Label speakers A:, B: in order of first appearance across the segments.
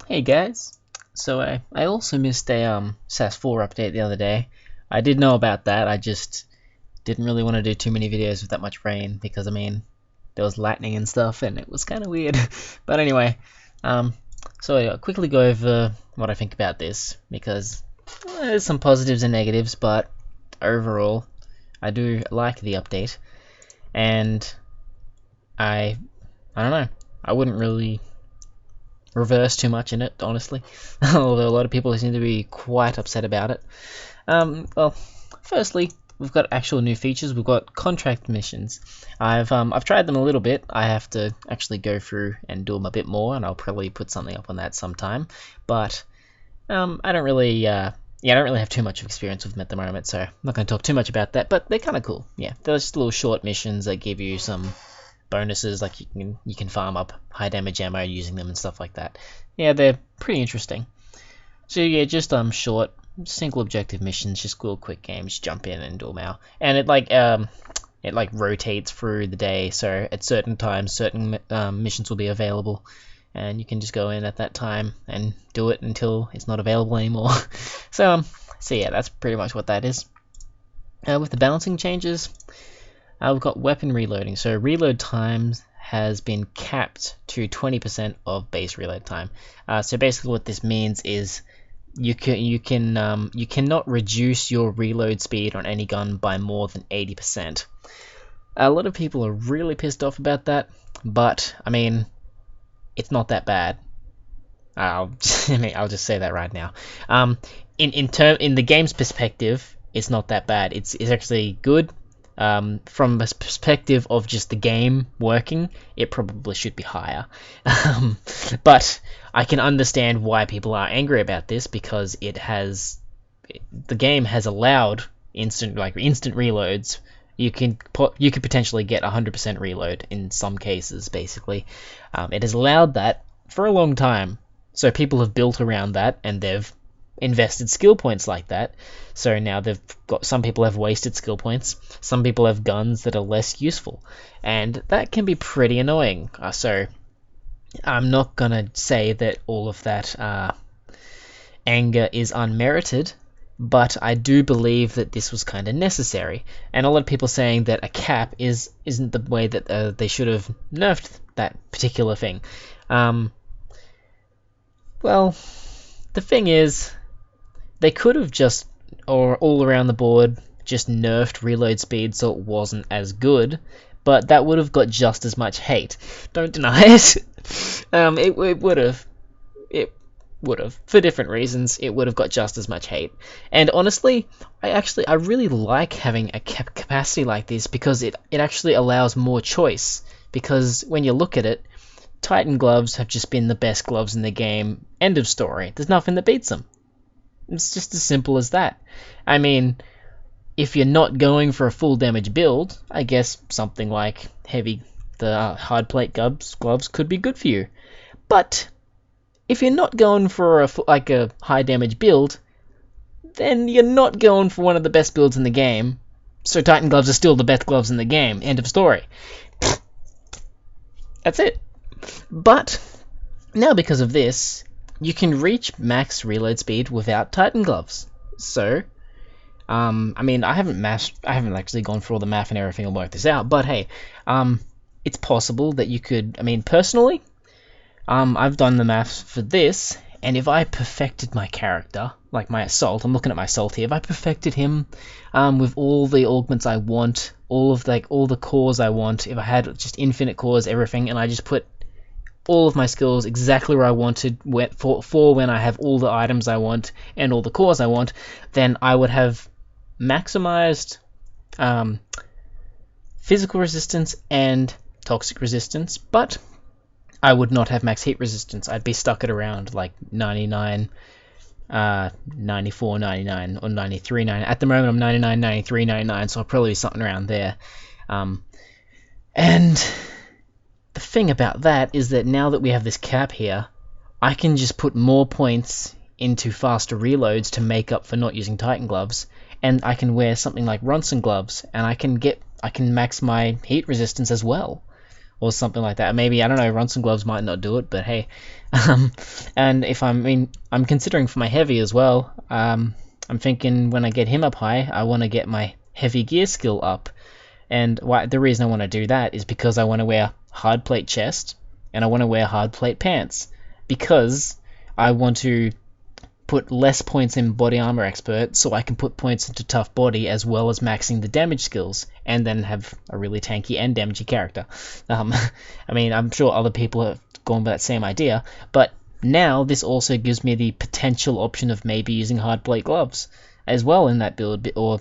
A: Hey guys, so I also missed a SAS4 update the other day. I did know about that, I just didn't really want to do too many videos with that much rain because I mean there was lightning and stuff and it was kind of weird. But anyway, um, so I'll quickly go over what I think about this because there's some positives and negatives, but overall I do like the update and I I don't know, I wouldn't really reverse too much in it, honestly. Although a lot of people seem to be quite upset about it. Well, firstly, we've got actual new features. We've got contract missions. I've tried them a little bit. I have to actually go through and do them a bit more, and I'll probably put something up on that sometime. But I don't really, yeah, I don't really have too much experience with them at the moment, so I'm not going to talk too much about that. But they're kind of cool. Yeah, they're just little short missions that give you some bonuses, like you can farm up high damage ammo using them and stuff like that. Yeah, they're pretty interesting. So yeah, just short, single objective missions, just cool quick games. Jump in and do them out, and it like rotates through the day. So at certain times, certain missions will be available, and you can just go in at that time and do it until it's not available anymore. So yeah, that's pretty much what that is. With the balancing changes, we've got weapon reloading. So reload times has been capped to 20% of base reload time. So basically, what this means is you cannot reduce your reload speed on any gun by more than 80%. A lot of people are really pissed off about that, but I mean, it's not that bad. I'll I'll just say that right now. In the game's perspective, it's not that bad. It's actually good. From the perspective of just the game working, it probably should be higher. But I can understand why people are angry about this because the game has allowed instant reloads. You could potentially get 100% reload in some cases. Basically, it has allowed that for a long time. So people have built around that and they've invested skill points like that. So now some people have wasted skill points. Some people have guns that are less useful, and that can be pretty annoying. So I'm not gonna say that all of that anger is unmerited, but I do believe that this was kind of necessary. And a lot of people saying that a cap isn't the way that they should have nerfed that particular thing. Well, the thing is, they could have just, or all around the board, just nerfed reload speed so it wasn't as good, but that would have got just as much hate. Don't deny it. It would have. It would have. For different reasons, it would have got just as much hate. And honestly, I really like having a capacity like this because it actually allows more choice. Because when you look at it, Titan gloves have just been the best gloves in the game. End of story. There's nothing that beats them. It's just as simple as that. I mean, if you're not going for a full damage build, I guess something like the hard plate gloves could be good for you. But if you're not going for a high damage build, then you're not going for one of the best builds in the game. So Titan gloves are still the best gloves in the game. End of story. That's it. But now because of this, you can reach max reload speed without Titan gloves. So, I mean, I haven't actually gone through all the math and everything and worked this out, but hey, it's possible that you could. I mean, personally, I've done the math for this, and if I perfected my character, like my assault, I'm looking at my assault here. If I perfected him, with all the augments I want, all the cores I want, if I had just infinite cores, everything, and I just put all of my skills exactly where I wanted for when I have all the items I want and all the cores I want, then I would have maximized physical resistance and toxic resistance, but I would not have max heat resistance. I'd be stuck at around like 99, 94, 99, or 93, 99. At the moment I'm 99, 93, 99, so I'll probably be something around there. And the thing about that is that now that we have this cap here, I can just put more points into faster reloads to make up for not using Titan gloves, and I can wear something like Ronson gloves, and I can max my heat resistance as well. or something like that. Maybe, I don't know, Ronson gloves might not do it, but hey. And if I'm considering for my heavy as well. I'm thinking when I get him up high, I want to get my heavy gear skill up. And the reason I want to do that is because I want to wear hard plate chest and I want to wear hard plate pants, because I want to put less points in body armor expert so I can put points into tough body, as well as maxing the damage skills, and then have a really tanky and damagey character. I mean, I'm sure other people have gone with that same idea, but now this also gives me the potential option of maybe using hard plate gloves as well in that build, or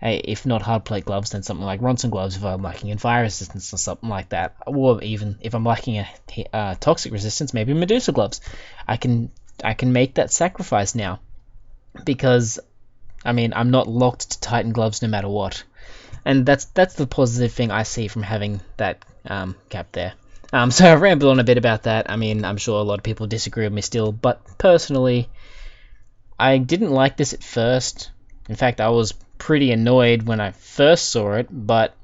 A: hey, if not hard plate gloves, then something like Ronson gloves if I'm lacking in fire resistance or something like that, or even if I'm lacking a toxic resistance, maybe Medusa gloves. I can make that sacrifice now, because I mean, I'm not locked to Titan gloves no matter what, and that's the positive thing I see from having that cap there. So I rambled on a bit about that. I mean, I'm sure a lot of people disagree with me still, but personally, I didn't like this at first. In fact, I was pretty annoyed when I first saw it, but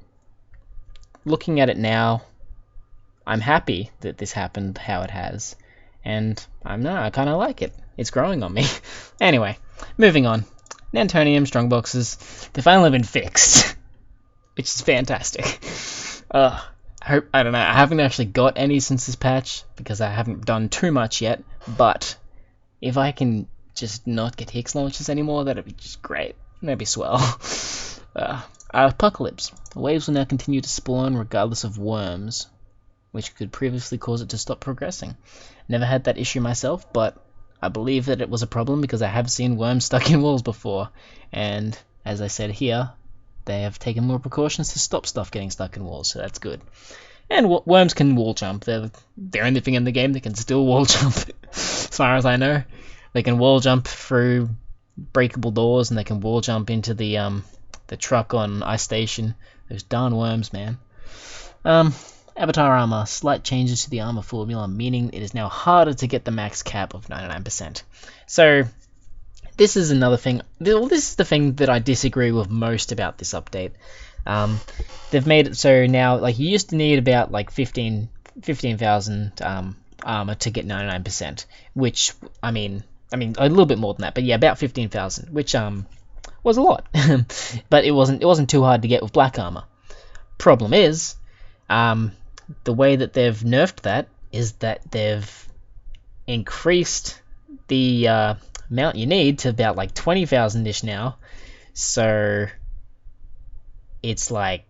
A: looking at it now, I'm happy that this happened how it has. And I kind of like it. It's growing on me. Anyway, moving on. Nantonium strongboxes. They've finally been fixed, which is fantastic. I don't know. I haven't actually got any since this patch because I haven't done too much yet. But if I can just not get Hicks launches anymore, that'd be just great. That'd be swell. Apocalypse. Waves will now continue to spawn regardless of worms, which could previously cause it to stop progressing. Never had that issue myself, but I believe that it was a problem because I have seen worms stuck in walls before, and as I said here, they have taken more precautions to stop stuff getting stuck in walls, so that's good. And worms can wall jump. They're the only thing in the game that can still wall jump, as far as I know. They can wall jump through breakable doors, and they can wall jump into the truck on Ice Station. Those darn worms, man. Avatar armor. Slight changes to the armor formula, meaning it is now harder to get the max cap of 99%. So, this is another thing. Well, this is the thing that I disagree with most about this update. They've made it so now, like, you used to need about, like, 15,000 armor to get 99%, which, I mean, a little bit more than that, but yeah, about 15,000, which, was a lot. But it wasn't too hard to get with black armor. Problem is, the way that they've nerfed that is that they've increased the amount you need to about like 20,000-ish now. So it's like,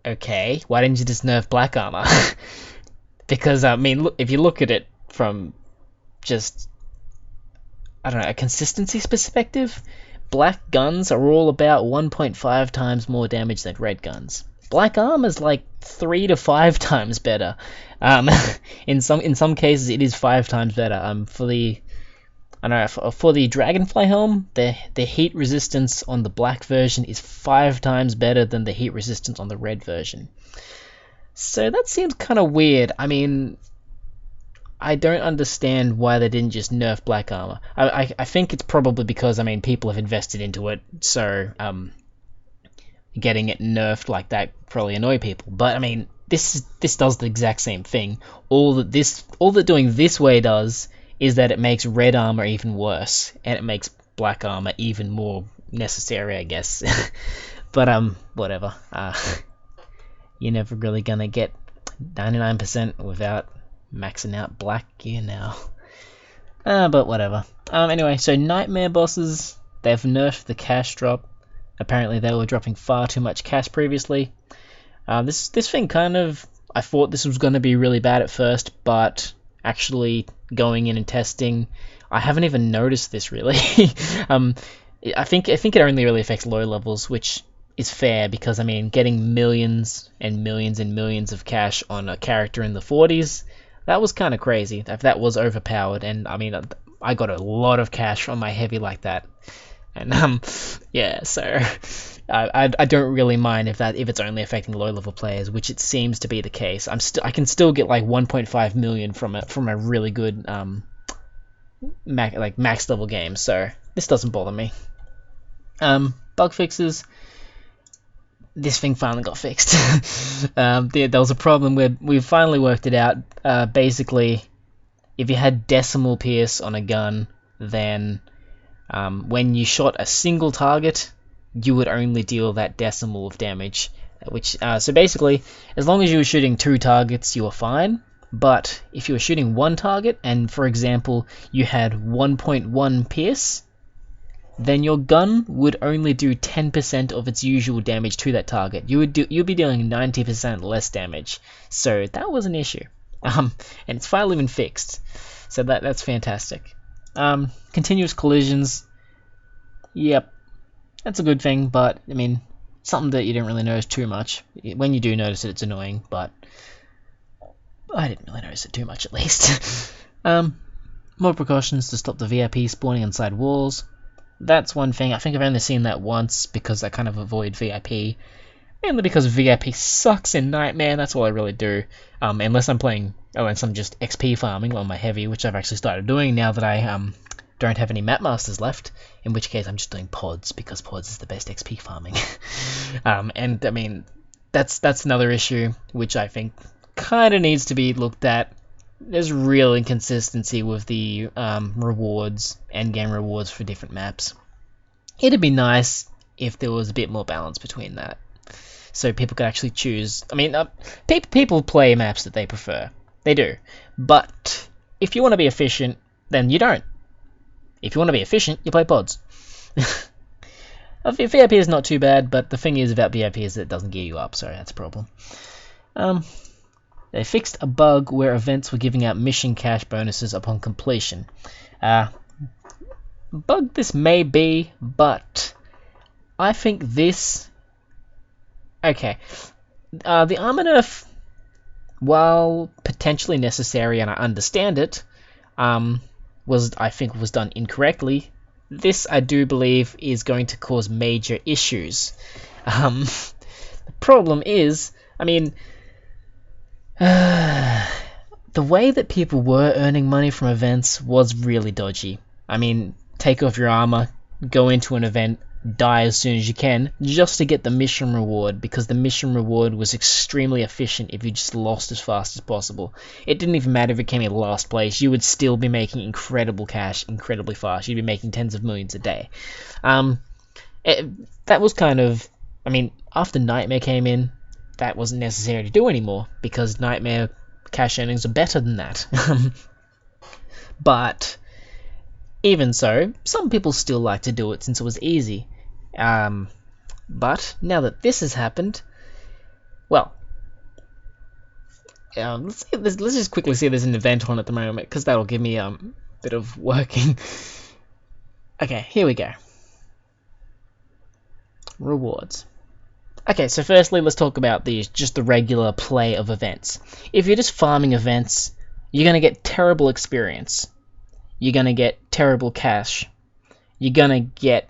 A: okay, why didn't you just nerf black armor? Because I mean, look, if you look at it from just, I don't know, a consistency perspective, black guns are all about 1.5 times more damage than red guns. Black armor's like 3 to 5 times better. In some cases, it is 5 times better. For the Dragonfly helm, the heat resistance on the black version is 5 times better than the heat resistance on the red version. So that seems kind of weird. I mean, I don't understand why they didn't just nerf black armor. I think it's probably because, I mean, people have invested into it, so getting it nerfed like that probably annoy people. But I mean, this does the exact same thing. All that doing this way does is that it makes red armor even worse, and it makes black armor even more necessary, I guess. But whatever. You're never really gonna get 99% without maxing out black gear now. But whatever. Anyway, so nightmare bosses, they've nerfed the cash drop. Apparently they were dropping far too much cash previously. This thing kind of, I thought this was going to be really bad at first, but actually going in and testing, I haven't even noticed this really. I think it only really affects low levels, which is fair because, I mean, getting millions and millions and millions of cash on a character in the 40s, that was kind of crazy. That was overpowered, and I mean, I got a lot of cash on my heavy like that. And yeah, so I don't really mind if it's only affecting low level players, which it seems to be the case. I can still get like 1.5 million from a really good max level game, so this doesn't bother me. Bug fixes. this thing finally got fixed. There was a problem where we finally worked it out. Basically, if you had decimal pierce on a gun, then when you shot a single target, you would only deal that decimal of damage. So basically, as long as you were shooting 2 targets, you were fine. But if you were shooting 1 target, and for example, you had 1.1 pierce, then your gun would only do 10% of its usual damage to that target. You'd be dealing 90% less damage. So that was an issue. And it's finally been fixed. So that's fantastic. Continuous collisions. Yep. That's a good thing, but I mean, something that you didn't really notice too much. When you do notice it, it's annoying, but I didn't really notice it too much, at least. More precautions to stop the VIP spawning inside walls. That's one thing. I think I've only seen that once because I kind of avoid VIP. Mainly because VIP sucks in Nightmare, that's all I really do. Unless I'm playing, unless I'm just XP farming on my heavy, which I've actually started doing now that I don't have any map masters left. In which case I'm just doing pods, because pods is the best XP farming. And I mean, that's another issue which I think kind of needs to be looked at. There's real inconsistency with the rewards, endgame rewards for different maps. It'd be nice if there was a bit more balance between that, so people could actually choose. I mean, people play maps that they prefer. They do. But if you want to be efficient, then you don't. If you want to be efficient, you play pods. VIP is not too bad, but the thing is about VIP is that it doesn't gear you up, so that's a problem. They fixed a bug where events were giving out mission cash bonuses upon completion. Bug this may be, but I think this... Okay. The armor nerf, while potentially necessary, and I understand it, I think was done incorrectly. This, I do believe, is going to cause major issues. The problem is, I mean... the way that people were earning money from events was really dodgy. I mean, take off your armor, go into an event, die as soon as you can, just to get the mission reward, because the mission reward was extremely efficient if you just lost as fast as possible. It didn't even matter if it came in last place, you would still be making incredible cash incredibly fast. You'd be making tens of millions a day. That was kind of... I mean, after Nightmare came in, that wasn't necessary to do anymore, because Nightmare cash earnings are better than that. But even so, some people still like to do it since it was easy. But now that this has happened, well, let's just quickly see if there's an event on at the moment, because that'll give me a bit of working. Okay, here we go. Rewards. Okay, so firstly, let's talk about just the regular play of events. If you're just farming events, you're going to get terrible experience. You're going to get terrible cash. You're going to get,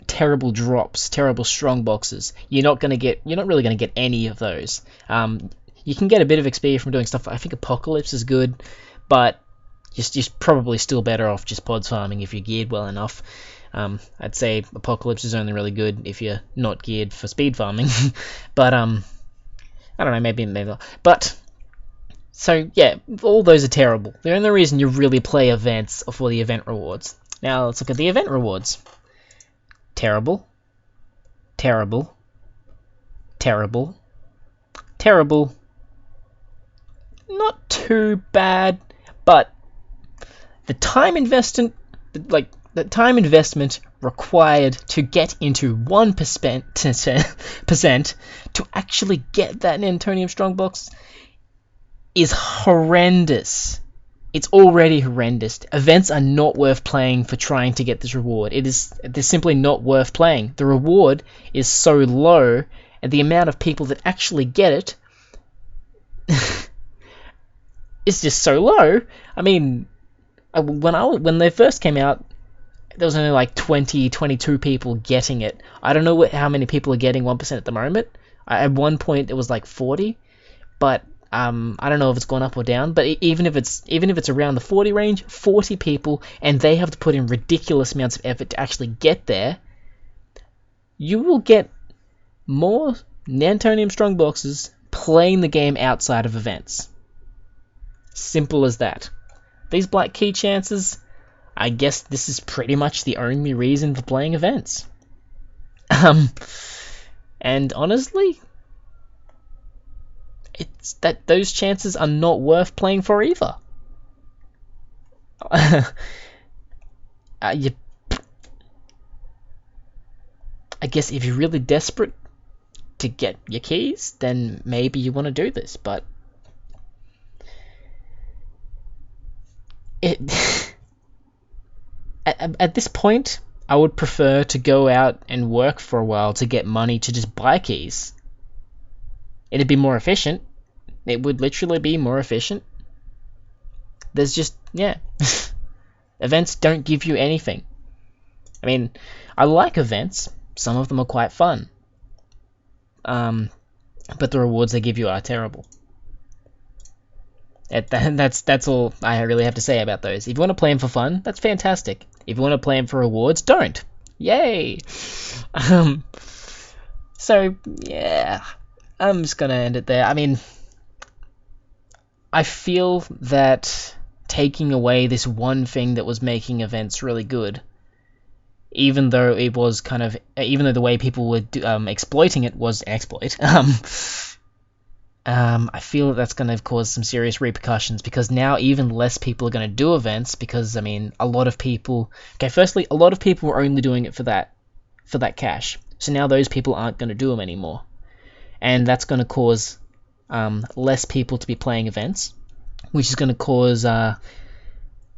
A: terrible drops, terrible strong boxes. You're not really going to get any of those. You can get a bit of XP from doing stuff. I think Apocalypse is good, but you're probably still better off just pods farming if you're geared well enough. I'd say Apocalypse is only really good if you're not geared for speed farming. But, I don't know, maybe not. But, so, yeah, all those are terrible. The only reason you really play events are for the event rewards. Now, let's look at the event rewards. Terrible. Terrible. Terrible. Terrible. Not too bad, but the time investment, the time investment required to get into 1% to actually get that Nantonium Strongbox is horrendous. It's already horrendous. Events are not worth playing for trying to get this reward. They're simply not worth playing. The reward is so low, and the amount of people that actually get it is just so low. I mean, when they first came out, there was only like 22 people getting it. I don't know how many people are getting 1% at the moment. At one point it was like 40, but I don't know if it's gone up or down. But even if it's around the 40 range, 40 people, and they have to put in ridiculous amounts of effort to actually get there, you will get more Nantonium Strongboxes playing the game outside of events. Simple as that. These black key chances, I guess this is pretty much the only reason for playing events. And honestly, it's that those chances are not worth playing for either. I guess if you're really desperate to get your keys, then maybe you want to do this, but at this point, I would prefer to go out and work for a while to get money to just buy keys. It'd be more efficient. It would literally be more efficient. There's just, yeah. Events don't give you anything. I mean, I like events. Some of them are quite fun. But the rewards they give you are terrible. That's all I really have to say about those. If you want to play them for fun, that's fantastic. If you want to play them for rewards, don't. Yay! So, yeah. I'm just gonna end it there. I mean, I feel that taking away this one thing that was making events really good, even though it was kind of, even though the way people were exploiting it was an exploit, I feel that that's going to cause some serious repercussions, because now even less people are going to do events, because, I mean, a lot of people... Okay, firstly, a lot of people were only doing it for that cash. So now those people aren't going to do them anymore. And that's going to cause less people to be playing events, which is going to cause...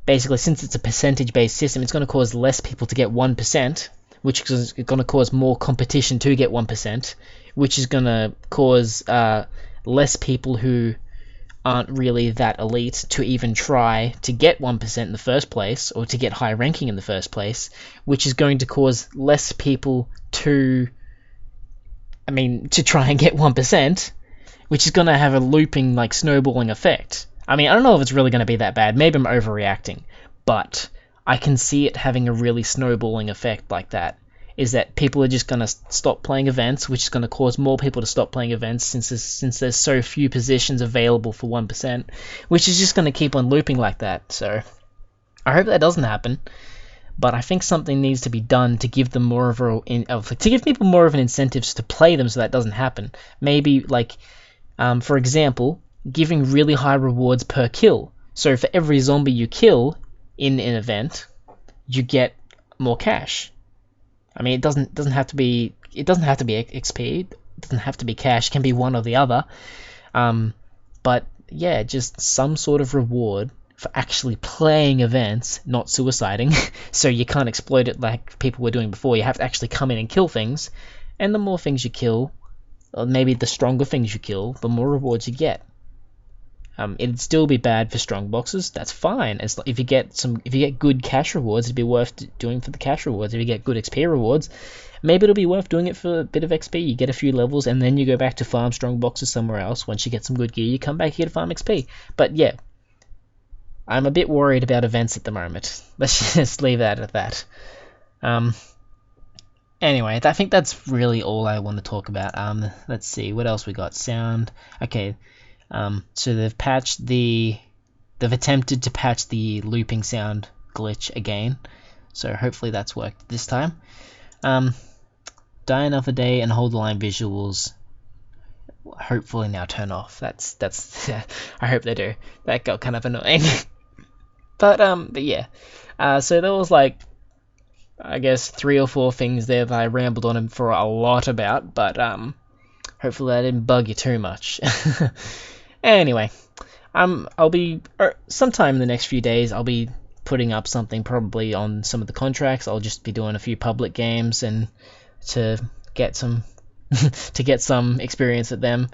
A: basically, since it's a percentage-based system, it's going to cause less people to get 1%, which is going to cause more competition to get 1%, which is going to cause... less people who aren't really that elite to even try to get 1% in the first place, or to get high ranking in the first place, which is going to cause less people to try and get 1%, which is going to have a looping, like, snowballing effect. I mean, I don't know if it's really going to be that bad. Maybe I'm overreacting, but I can see it having a really snowballing effect like that. Is that people are just going to stop playing events, which is going to cause more people to stop playing events, since there's so few positions available for 1%, which is just going to keep on looping like that. So I hope that doesn't happen, but I think something needs to be done to give them more of to give people more of an incentive to play them, so that doesn't happen. Maybe, like, for example, giving really high rewards per kill. So for every zombie you kill in an event, you get more cash. I mean, it doesn't have to be XP. It doesn't have to be cash. It can be one or the other. But yeah, just some sort of reward for actually playing events, not suiciding. So you can't exploit it like people were doing before. You have to actually come in and kill things. And the more things you kill, or maybe the stronger things you kill, the more rewards you get. It'd still be bad for strong boxes. That's fine. If you get good cash rewards, it'd be worth doing for the cash rewards. If you get good XP rewards, maybe it'll be worth doing it for a bit of XP. You get a few levels, and then you go back to farm strong boxes somewhere else. Once you get some good gear, you come back, you get a farm XP. But yeah, I'm a bit worried about events at the moment. Let's just leave that at that. Anyway, I think that's really all I want to talk about. Let's see, what else we got? Sound. Okay. So they've attempted to patch the looping sound glitch again, so hopefully that's worked this time. Die Another Day and Hold the Line visuals hopefully now turn off. That's I hope they do. That got kind of annoying. but yeah, so there was, like, I guess 3 or 4 things there that I rambled on for a lot about, but hopefully that didn't bug you too much. Anyway, I'll be sometime in the next few days. I'll be putting up something probably on some of the contracts. I'll just be doing a few public games and to get some experience at them.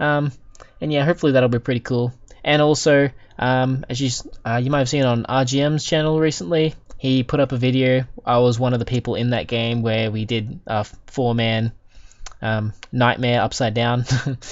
A: And yeah, hopefully that'll be pretty cool. And also, as you might have seen on RGM's channel recently, he put up a video. I was one of the people in that game where we did a 4-man. Nightmare Upside Down.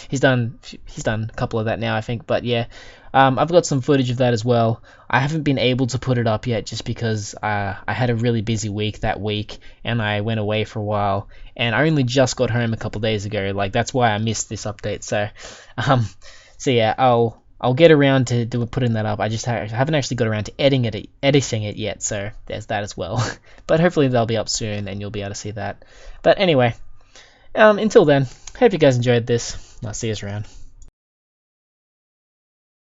A: he's done a couple of that now, I think, but yeah, I've got some footage of that as well. I haven't been able to put it up yet just because I had a really busy week that week, and I went away for a while, and I only just got home a couple days ago. Like, that's why I missed this update. So yeah, I'll get around to putting that up. I haven't actually got around to editing it yet, so there's that as well. But hopefully they'll be up soon, and you'll be able to see that. But anyway, until then, hope you guys enjoyed this. I'll see you around.